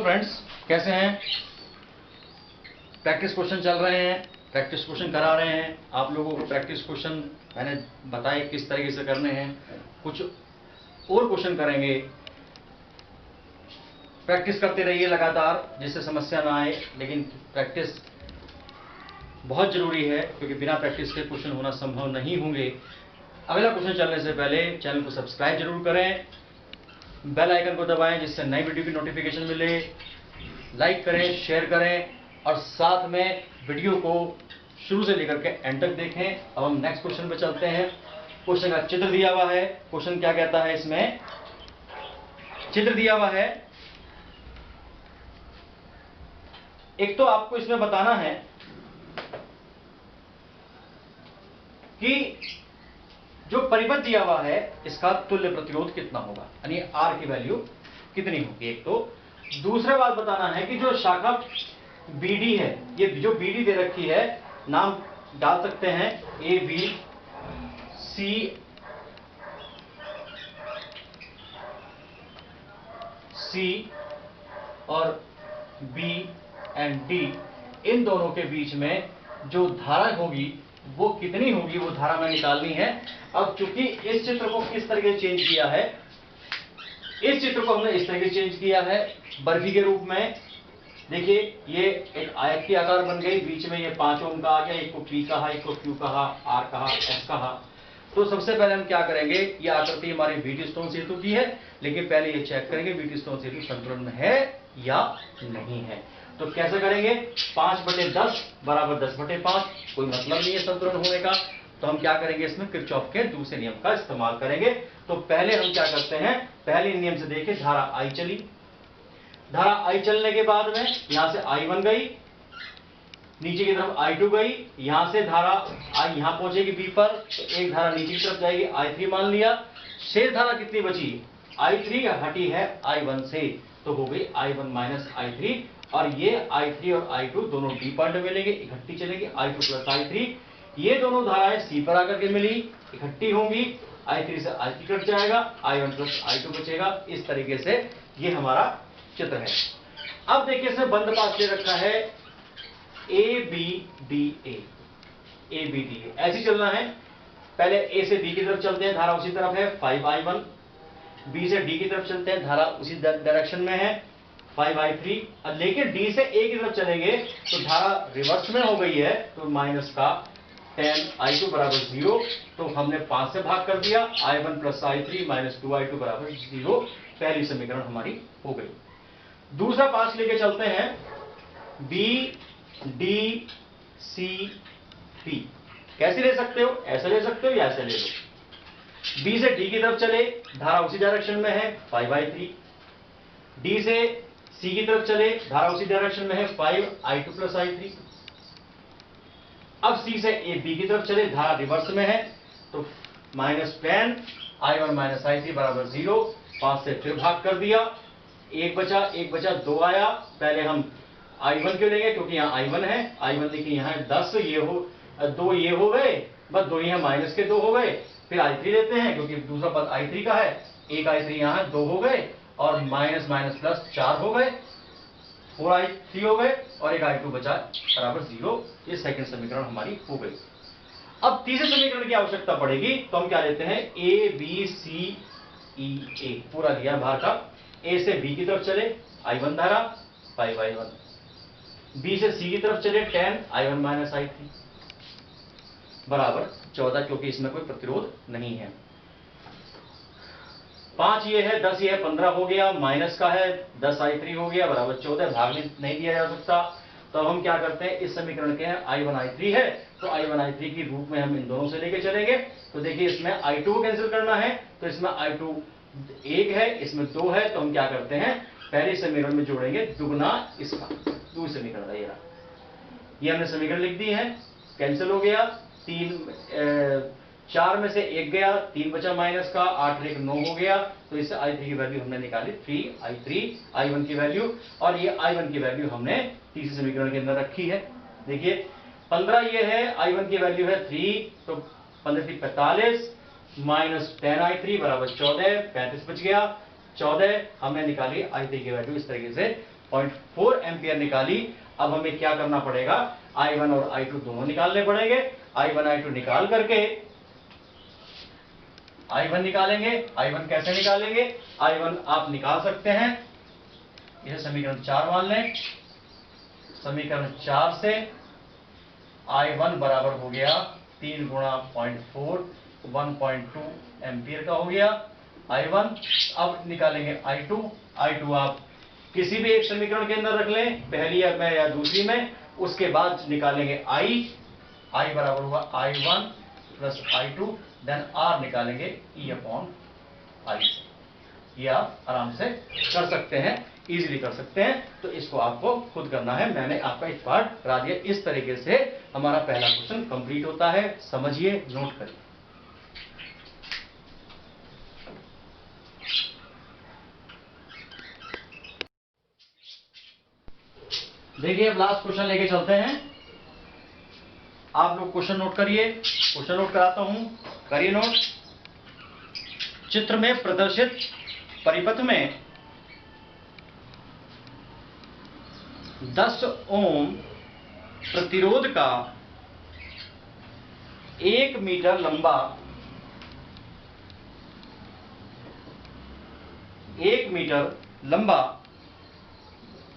Friends, कैसे हैं? Practice question चल रहे हैं, प्रैक्टिस क्वेश्चन करा रहे हैं आप लोगों को। प्रैक्टिस क्वेश्चन मैंने बताए किस तरीके से करने हैं। कुछ और क्वेश्चन करेंगे। प्रैक्टिस करते रहिए लगातार, जिससे समस्या ना आए। लेकिन प्रैक्टिस बहुत जरूरी है, क्योंकि बिना प्रैक्टिस के क्वेश्चन होना संभव नहीं होंगे। अगला क्वेश्चन चलने से पहले चैनल को सब्सक्राइब जरूर करें, बेल आइकन को दबाएं जिससे नई वीडियो की नोटिफिकेशन मिले। लाइक करें, शेयर करें और साथ में वीडियो को शुरू से लेकर के एंड तक देखें। अब हम नेक्स्ट क्वेश्चन पे चलते हैं। क्वेश्चन का चित्र दिया हुआ है। क्वेश्चन क्या कहता है? इसमें चित्र दिया हुआ है। एक तो आपको इसमें बताना है कि जो परिपथ दिया हुआ है इसका तुल्य प्रतिरोध कितना होगा, यानी आर की वैल्यू कितनी होगी। एक तो दूसरा बात बताना है कि जो शाखा बीडी है, ये जो बीडी दे रखी है, नाम डाल सकते हैं ए बी सी और बी एंड डी, इन दोनों के बीच में जो धारा होगी वो कितनी होगी, वो धारा में निकालनी है। अब चूंकि इस चित्र को किस तरीके से चेंज किया है, इस चित्र को हमने इस तरीके से चेंज किया है बर्फी के रूप में। देखिए ये एक आयत की आकार बन गई, बीच में ये 5 ओम का आ गया। एक को पी कहा, एक को क्यू कहा, आर कहा, एस कहा। तो सबसे पहले हम क्या करेंगे, ये आकृति हमारी व्हीट स्टोन सेतु की है, लेकिन पहले ये चेक करेंगे व्हीट स्टोन सेतु संतुलन में है या नहीं है। तो कैसे करेंगे? 5/10 बराबर 10/5, कोई मतलब नहीं है संतुलन होने का। तो हम क्या करेंगे, इसमें किरचॉफ के दूसरे नियम का इस्तेमाल करेंगे। तो पहले हम क्या करते हैं, पहले नियम से देखिए, धारा आई चली। धारा आई चलने के बाद में यहां से I1 गई, नीचे की तरफ I2 गई, यहां से धारा I यहां पहुंचेगी B पर, तो एक धारा नीचे की तरफ जाएगी, I3 मान लिया। शेष धारा कितनी बची? I3 हटी है I1 से, तो हो गई I1 माइनस I3। और ये I3 और I2 दोनों D पॉइंट में मिलेंगे, इकट्ठी चलेंगी, I2 प्लस I3। ये दोनों धाराएं C पर आकर के मिली, इकट्ठी होंगी, I3 से I3 कट जाएगा, I1 प्लस I2 बचेगा। इस तरीके से ये हमारा चित्र है। अब देखिए इसमें बंद पास ले रखा है ए बी डी ए, ऐसी चलना है। पहले ए से बी की तरफ चलते हैं, धारा उसी तरफ है 5I1। बी से डी की तरफ चलते हैं, धारा उसी डायरेक्शन में है 5I3। लेकिन डी से ए की तरफ चलेंगे तो धारा रिवर्स में हो गई है, तो माइनस का 10I2 बराबर 0। तो हमने 5 से भाग कर दिया, I1 plus I3 minus 2I2 बराबर 0। पहली समीकरण हमारी हो गई। दूसरा पास लेके चलते हैं, बी डी सी पी। कैसे ले सकते हो? ऐसे ले सकते हो या ऐसे ले लो। बी से डी की तरफ चले, धारा उसी डायरेक्शन में है 5I3। डी से सी की तरफ चले, धारा उसी डायरेक्शन में है 5I2 प्लस I3। अब सी से ए बी की तरफ चले, धारा रिवर्स में है, तो माइनस 10 I1 माइनस I3 बराबर 0। 5 से फिर भाग कर दिया, एक बचा 2 आया। पहले हम I1 क्यों लेंगे, क्योंकि यहाँ I1 है। I1 देखिए यहाँ 10, ये हो 2, ये हो गए, बस 2 यहाँ माइनस के 2 हो गए। फिर I3 लेते हैं, क्योंकि दूसरा पद I3 का है। एक I3 यहाँ 2 हो गए, और माइनस माइनस प्लस 4 हो गए, 4I3 हो गए, और एक I2 बचा बराबर 0। ये सेकंड समीकरण हमारी हो गई। अब तीसरे समीकरण की आवश्यकता पड़ेगी, तो हम क्या लेते हैं, ए बी सी ई ए पूरा दिया बाहर का। ए से बी की तरफ चले, I1 धारा 5I1। बी से सी की तरफ चले 10 I1 माइनस I3 बराबर 14, क्योंकि इसमें कोई प्रतिरोध नहीं है। 5 ये है, 10 ये है, 15 हो गया, माइनस का है 10 I3 हो गया बराबर 14। भाग नहीं दिया जा सकता, तो हम क्या करते हैं, इस समीकरण के I1 I3 है, तो I1 I3 की रूप में हम इन दोनों से लेके चलेंगे। तो देखिए इसमें I2 को कैंसिल करना है, तो इसमें I2 1 है, इसमें 2 है, तो हम क्या करते हैं, पहले समीकरण में जोड़ेंगे दुगना इसका, दूसरी समीकरण है ये हमने समीकरण लिख दी है, कैंसिल हो गया। 4 में से 1 गया, 3 बचा माइनस का, 8 और 1 9 हो गया। तो इससे I3 की वैल्यू हमने निकाली 3I3 I1 की वैल्यू, और ये I1 की वैल्यू हमने तीसरे समीकरण के अंदर रखी है। देखिए 15 ये है, I1 की वैल्यू है 3, तो 15 3 45 माइनस 10I3 बराबर 14, 35 बच गया। 14 हमने निकाली I3 की वैल्यू इस तरीके से, 0.4 एम्पियर निकाली। अब हमें क्या करना पड़ेगा, I1 और I2 दोनों निकालने पड़ेंगे। I1 I2 निकाल करके I1 निकालेंगे। I1 कैसे निकालेंगे, I1 आप निकाल सकते हैं, यह समीकरण 4 मान लें। समीकरण 4 से I1 बराबर हो गया 3 गुणा 0.4, 1.2 एम्पियर का हो गया I1। अब निकालेंगे I2 आप किसी भी एक समीकरण के अंदर रख लें, पहली या दूसरी में। उसके बाद निकालेंगे I बराबर हुआ I1 plus I2, then R निकालेंगे E अपॉन I से। ये आप आराम से कर सकते हैं, इजीली कर सकते हैं। तो इसको आपको खुद करना है, मैंने आपका एक पार्ट करा दिया। इस तरीके से हमारा पहला क्वेश्चन कंप्लीट होता है। समझिए, नोट करिए। देखिए, अब लास्ट क्वेश्चन लेके चलते हैं। आप लोग क्वेश्चन नोट करिए, क्वेश्चन नोट कराता हूं, करिए नोट। चित्र में प्रदर्शित परिपथ में 10 ओम प्रतिरोध का 1 मीटर लंबा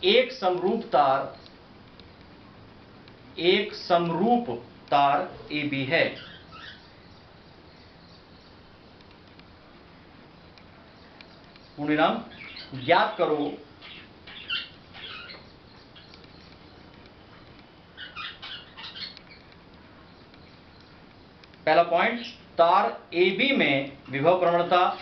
एक समरूप तार AB है। पूर्णविराम, ज्ञात करो पहला पॉइंट, तार AB में विभव प्रवणता।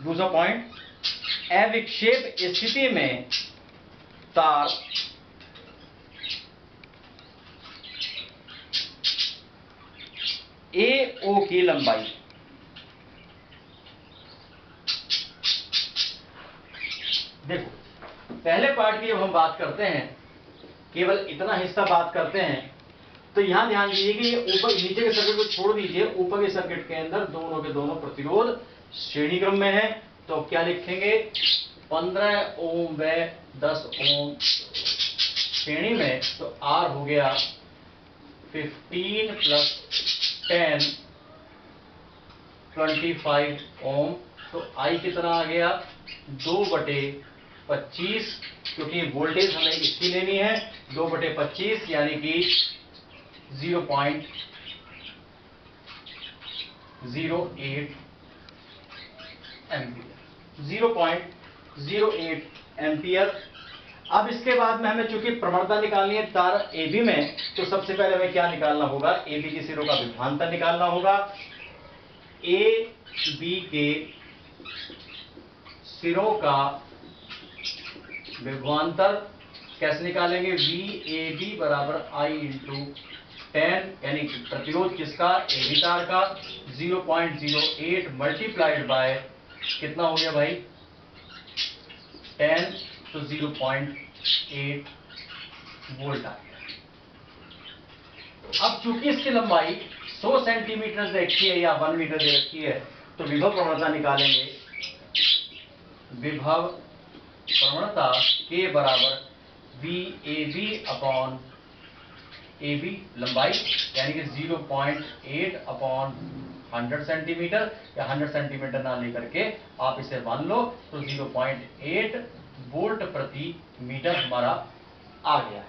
दूसरा पॉइंट, अविक्षेप स्थिति में तार AO की लंबाई। देखो, पहले पार्ट की जब हम बात करते हैं, केवल इतना हिस्सा बात करते हैं, तो यहां ध्यान दीजिए कि ये ऊपर नीचे के सर्किट को छोड़ दीजिए, ऊपर के सर्किट के अंदर दोनों के दोनों प्रतिरोध श्रेणी क्रम में है। तो क्या लिखेंगे, 15 ओम व 10 ओम श्रेणी में, तो R हो गया 15 प्लस 10 25 ओम। तो I कितना आ गया, 2/25, क्योंकि वोल्टेज हमें इसकी लेनी है, 2/25 यानी कि 0.08 एम्पियर, 0.08 एम्पियर। अब इसके बाद में हमें चूंकि प्रवणता निकालनी है तार AB में, तो सबसे पहले हमें क्या निकालना होगा, AB के सिरों का विभवांतर निकालना होगा। AB के सिरों का विभवांतर कैसे निकालेंगे, VAB बराबर I इंटू 10, यानी प्रतिरोध किसका, AB तार का, 0.08 मल्टीप्लाइड बाय कितना हो गया भाई, 10, तो 0.8 वोल्ट आ गया। अब चूंकि इसकी लंबाई 100 सेंटीमीटर दे रखी है या 1 मीटर दे रखी है, तो विभव प्रवणता निकालेंगे। विभव प्रवणता के बराबर VAB अपॉन AB लंबाई, यानी कि 0.8 अपॉन 100 सेंटीमीटर, या 100 सेंटीमीटर ना लेकर के आप इसे मान लो, तो 0.8 वोल्ट प्रति मीटर हमारा आ गया है।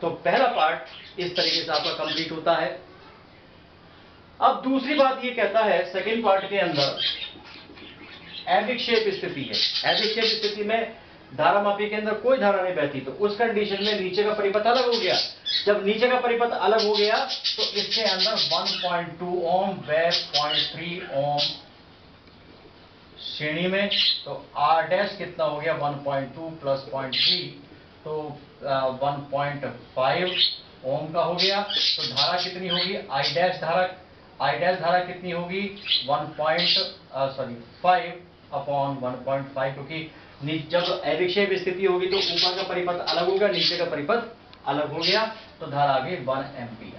तो पहला पार्ट इस तरीके से आपका कंप्लीट होता है। अब दूसरी बात ये कहता है, सेकेंड पार्ट के अंदर अविक्षेप स्थिति है। अविक्षेप स्थिति में धारामापी के अंदर कोई धारा नहीं बहती, तो उस कंडीशन में नीचे का परिपथ अलग हो गया। जब नीचे का परिपथ अलग हो गया, तो इसके अंदर 1.2 ओम व 0.3 ओम श्रेणी में, तो R डैश कितना हो गया, 1.2 प्लस 0.3, तो 1.5 ओम का हो गया। तो धारा कितनी होगी, I डैश धारा कितनी होगी, 5 अपॉन 1.5, क्योंकि जब अविक्षेप स्थिति होगी तो ऊपर का परिपथ अलग होगा, नीचे का परिपथ अलग हो गया, तो धारा आ गई 1 एम्पियर।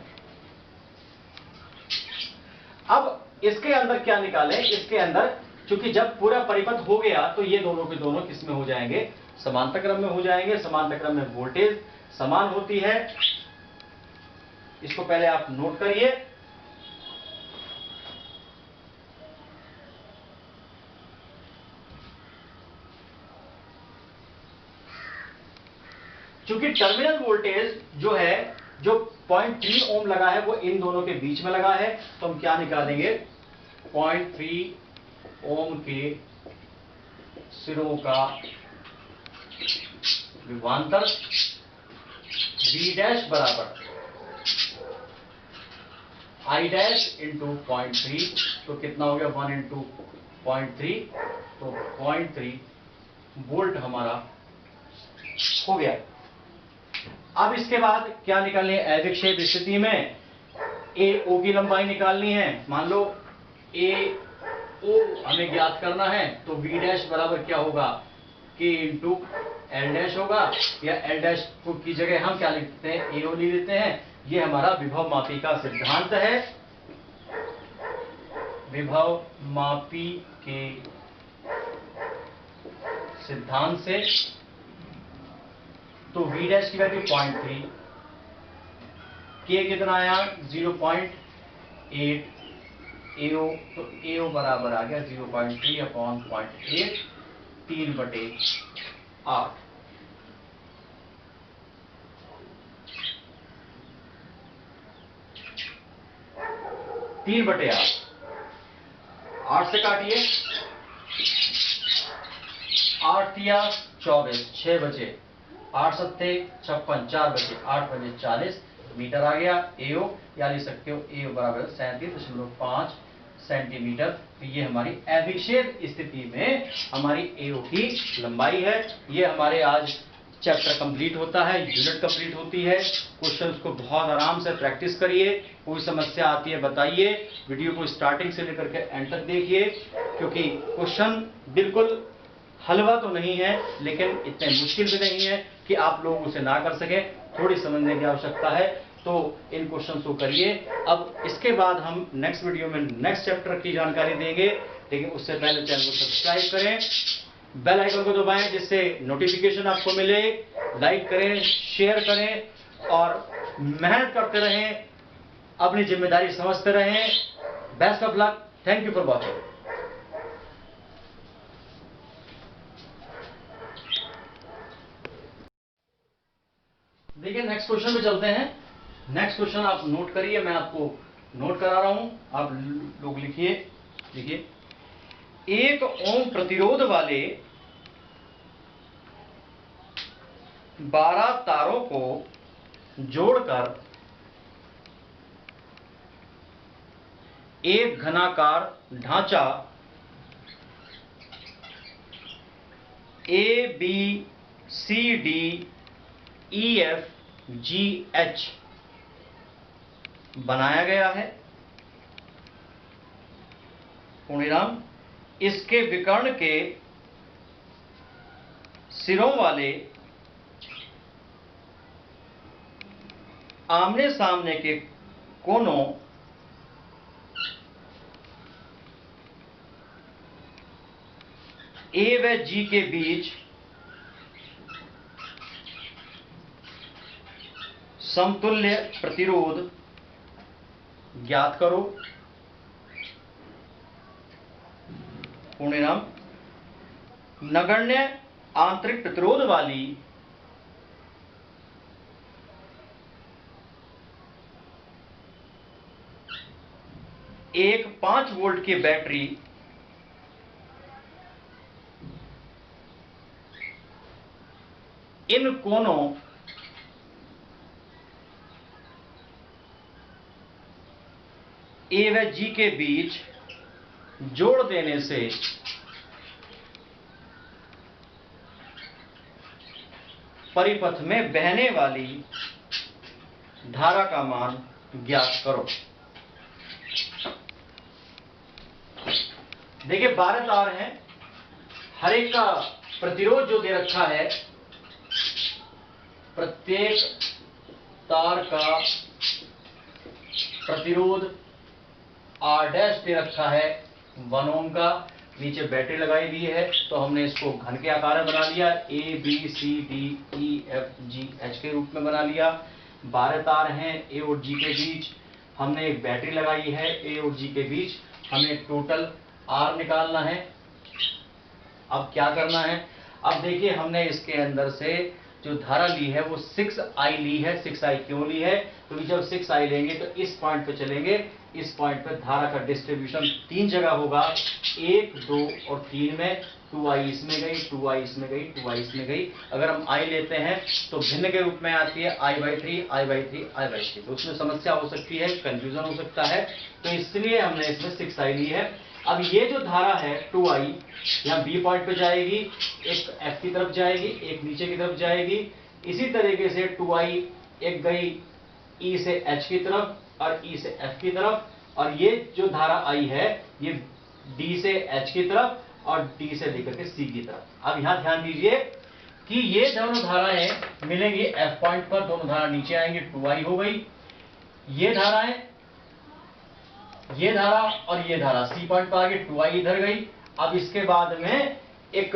अब इसके अंदर क्या निकालें, इसके अंदर चूंकि जब पूरा परिपथ हो गया तो ये दोनों के दोनों किस में हो जाएंगे, समांतर क्रम में हो जाएंगे। समांतर क्रम में वोल्टेज समान होती है, इसको पहले आप नोट करिए। चूंकि टर्मिनल वोल्टेज जो है, जो 0.3 ओम लगा है वो इन दोनों के बीच में लगा है, तो हम क्या निकालेंगे, 0.3 ओम के सिरों का विभवांतर V डैश बराबर I डैश इंटू 0.3, तो कितना हो गया 1 इंटू 0.3, तो 0.3 वोल्ट हमारा हो गया। अब इसके बाद क्या निकालनी है, अविक्षेप स्थिति में AO की लंबाई निकालनी है। मान लो AO हमें ज्ञात करना है, तो V डैश बराबर क्या होगा, K इंटू L डैश होगा, या L डैश को की जगह हम क्या लिखते हैं, AO लिख लेते हैं। ये हमारा विभव मापी का सिद्धांत है, विभव मापी के सिद्धांत से। तो V डैश की वैल्यू 0.3, K कितना आया 0.8, AO तो AO बराबर आ गया 0.3 अपॉन 0.8, 3/8। 3/8, 8 से काटिए, 8 या 24, 6 बचे, 8 सत्ते 56, 4 बचे, 8 बजे 40 मीटर आ गया AO, या लिख सकते हो AO बराबर 37.5 सेंटीमीटर। तो ये हमारी अविक्षेप स्थिति में हमारी AO की लंबाई है। ये हमारे आज चैप्टर कंप्लीट होता है, यूनिट कंप्लीट होती है। क्वेश्चंस को बहुत आराम से प्रैक्टिस करिए, कोई समस्या आती है बताइए, वीडियो को स्टार्टिंग से लेकर के एंड तक देखिए, क्योंकि क्वेश्चन बिल्कुल हलवा तो नहीं है, लेकिन इतने मुश्किल भी नहीं है कि आप लोग उसे ना कर सकें। थोड़ी समझने की आवश्यकता है, तो इन क्वेश्चन को करिए। अब इसके बाद हम नेक्स्ट वीडियो में नेक्स्ट चैप्टर की जानकारी देंगे, लेकिन उससे पहले चैनल को सब्सक्राइब करें, बेल आइकन को दबाएं जिससे नोटिफिकेशन आपको मिले, लाइक करें, शेयर करें और मेहनत करते रहें, अपनी जिम्मेदारी समझते रहें। Best of luck, thank you for watching. देखिए नेक्स्ट क्वेश्चन पे चलते हैं। नेक्स्ट क्वेश्चन आप नोट करिए, मैं आपको नोट करा रहा हूं, आप लोग लिखिए। देखिए, 1 ओम प्रतिरोध वाले 12 तारों को जोड़कर एक घनाकार ढांचा ABCDEFGH बनाया गया है। पूर्णविराम, इसके विकर्ण के सिरों वाले आमने सामने के कोनों A व G के बीच समतुल्य प्रतिरोध ज्ञात करो। पूर्णविराम, नगण्य आंतरिक प्रतिरोध वाली एक 5 वोल्ट की बैटरी इन कोनों A व G के बीच जोड़ देने से परिपथ में बहने वाली धारा का मान ज्ञात करो। देखिए 12 तार हैं, हर एक का प्रतिरोध जो दे रखा है, प्रत्येक तार का प्रतिरोध R डैश दे रखा है 1 ओम का, नीचे बैटरी लगाई हुई है, तो हमने इसको घन के आकार में बना लिया, ABCDEFGH के रूप में बना लिया। 12 तार हैं A और G के बीच, हमने एक बैटरी लगाई है A और G के बीच, हमें टोटल R निकालना है। अब क्या करना है, अब देखिए हमने इसके अंदर से जो धारा ली है वो 6I ली है। 6I क्यों ली है, क्योंकि जब 6I लेंगे तो इस पॉइंट पे चलेंगे, इस पॉइंट पे धारा का डिस्ट्रीब्यूशन 3 जगह होगा, 1, 2 और 3 में। 2I इसमें गई, 2I इसमें गई, 2I इसमें गई। अगर हम I लेते हैं तो भिन्न के रूप में आती है I/3, I/3, I/3, तो उसमें समस्या हो सकती है, कंफ्यूजन हो सकता है, तो इसलिए हमने इसमें 6I ली है। अब ये जो धारा है 2I यहाँ B पॉइंट पे जाएगी, एक F की तरफ जाएगी, एक नीचे की तरफ जाएगी। इसी तरीके से 2I एक गई E से H की तरफ और E से F की तरफ, और ये जो धारा I है ये D से H की तरफ और D से लेकर के C की तरफ। अब यहाँ ध्यान दीजिए कि ये दोनों धाराएं मिलेंगी F पॉइंट पर, दोनों धारा नीचे आएंगे, 2I हो गई। ये धाराएं, ये धारा और ये धारा C पॉइंट पर आ गई, 2I इधर गई। अब इसके बाद में एक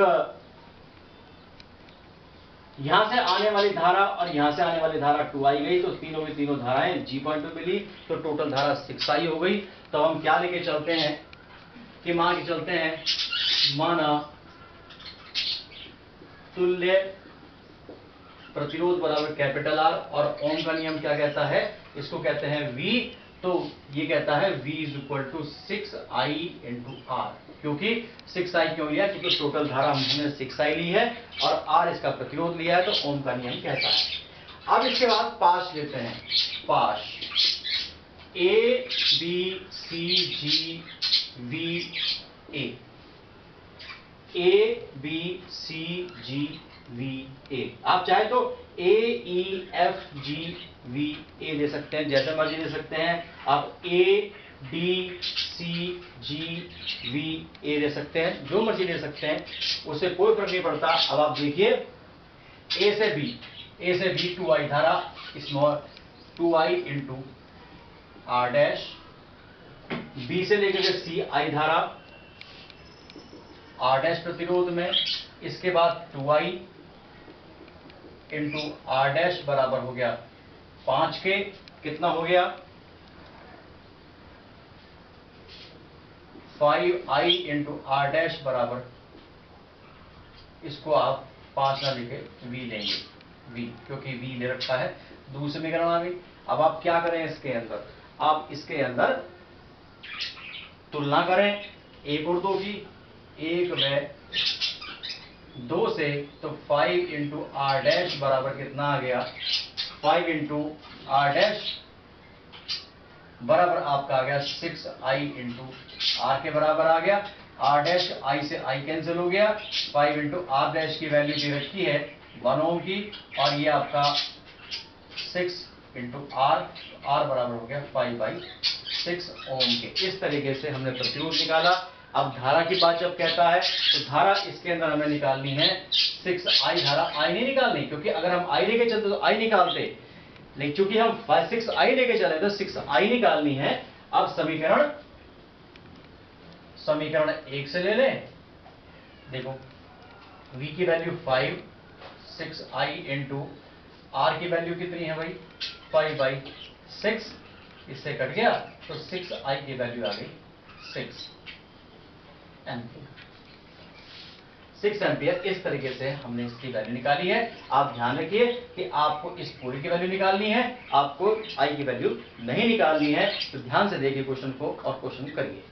यहां से आने वाली धारा और यहां से आने वाली धारा 2I गई, तो तीनों की तीनों धाराएं G पॉइंट पे मिली, तो टोटल धारा 6I हो गई। तो हम क्या लेके चलते हैं कि मान के चलते हैं, माना तुल्य प्रतिरोध बराबर कैपिटल R, और ओम का नियम क्या कहता है, इसको कहते हैं V। तो ये कहता है V = 6I × R। क्योंकि 6I क्यों लिया, क्योंकि टोटल धारा हमने 6I ली है और R इसका प्रतिरोध लिया है, तो ओम का नियम कहता है। अब इसके बाद पाश लेते हैं, पाश A B C G V A, A B C G V A। आप चाहे तो A E F G V A दे सकते हैं, जैसे मर्जी दे सकते हैं। आप A D C G V A दे सकते हैं, जो मर्जी दे सकते हैं, उससे कोई फर्क नहीं पड़ता। अब आप देखिए A से B 2I धारा, small 2I × R dash, B से लेकर के C I धारा R डैश प्रतिरोध में, इसके बाद 2I × R डैश बराबर हो गया 5 के, कितना हो गया 5I × R डैश बराबर, इसको आप 5 ना लिखे V लेंगे, V, क्योंकि V ले रखा है, दूसरे समीकरण आ गई। अब आप क्या करें इसके अंदर, आप इसके अंदर तुलना करें 1 और 2 की, 1 व 2 से, तो 5 × R डैश बराबर कितना आ गया, 5 × R डैश बराबर आपका आ गया 6I × R के बराबर आ गया। R डैश I से I कैंसिल हो गया, 5 × R डैश की वैल्यू दे रखी है 1 ओम की, और ये आपका 6 × R बराबर हो गया 5/6 ओम के। इस तरीके से हमने प्रतिरोध निकाला। अब धारा की बात जब कहता है, तो धारा इसके अंदर हमें निकालनी है 6I धारा, I नहीं निकालनी, क्योंकि अगर हम I लेके चलते तो I निकालते, लेकिन चूंकि हम 6I लेके चले तो 6I निकालनी है। अब समीकरण 1 से ले लें, देखो V की वैल्यू 5, 6I × R की वैल्यू कितनी है भाई 5/6, इससे कट गया तो 6I की वैल्यू आ गई 6 एम्पियर। इस तरीके से हमने इसकी वैल्यू निकाली है। आप ध्यान रखिए कि आपको इस पूरी की वैल्यू निकालनी है, आपको I की वैल्यू नहीं निकालनी है। तो ध्यान से देखिए क्वेश्चन को और क्वेश्चन करिए।